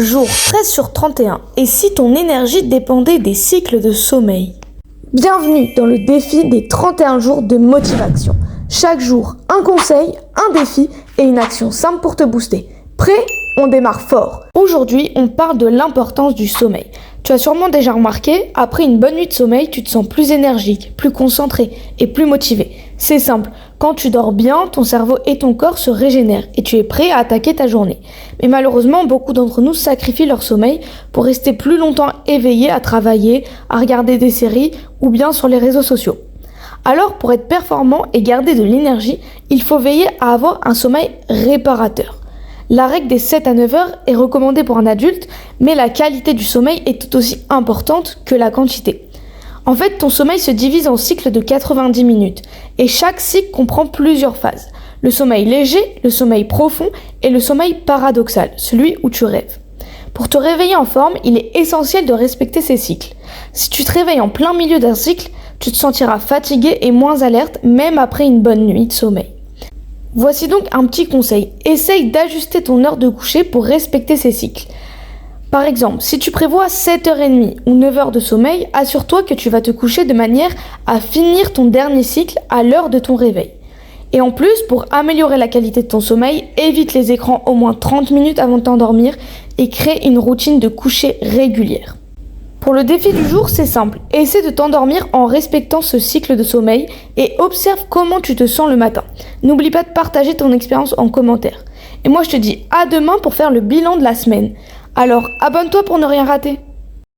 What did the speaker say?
Jour 13 sur 31. Et si ton énergie dépendait des cycles de sommeil? Bienvenue dans le défi des 31 jours de motivation. Chaque jour, un conseil, un défi et une action simple pour te booster. Prêt? On démarre fort. Aujourd'hui, on parle de l'importance du sommeil. Tu as sûrement déjà remarqué, après une bonne nuit de sommeil, tu te sens plus énergique, plus concentré et plus motivé. C'est simple, quand tu dors bien, ton cerveau et ton corps se régénèrent et tu es prêt à attaquer ta journée. Mais malheureusement, beaucoup d'entre nous sacrifient leur sommeil pour rester plus longtemps éveillés à travailler, à regarder des séries ou bien sur les réseaux sociaux. Alors, pour être performant et garder de l'énergie, il faut veiller à avoir un sommeil réparateur. La règle des 7 à 9 heures est recommandée pour un adulte, mais la qualité du sommeil est tout aussi importante que la quantité. En fait, ton sommeil se divise en cycles de 90 minutes, et chaque cycle comprend plusieurs phases. Le sommeil léger, le sommeil profond et le sommeil paradoxal, celui où tu rêves. Pour te réveiller en forme, il est essentiel de respecter ces cycles. Si tu te réveilles en plein milieu d'un cycle, tu te sentiras fatigué et moins alerte, même après une bonne nuit de sommeil. Voici donc un petit conseil. Essaye d'ajuster ton heure de coucher pour respecter ces cycles. Par exemple, si tu prévois 7h30 ou 9h de sommeil, assure-toi que tu vas te coucher de manière à finir ton dernier cycle à l'heure de ton réveil. Et en plus, pour améliorer la qualité de ton sommeil, évite les écrans au moins 30 minutes avant de t'endormir et crée une routine de coucher régulière. Pour le défi du jour, c'est simple. Essaie de t'endormir en respectant ce cycle de sommeil et observe comment tu te sens le matin. N'oublie pas de partager ton expérience en commentaire. Et moi, je te dis à demain pour faire le bilan de la semaine. Alors, abonne-toi pour ne rien rater.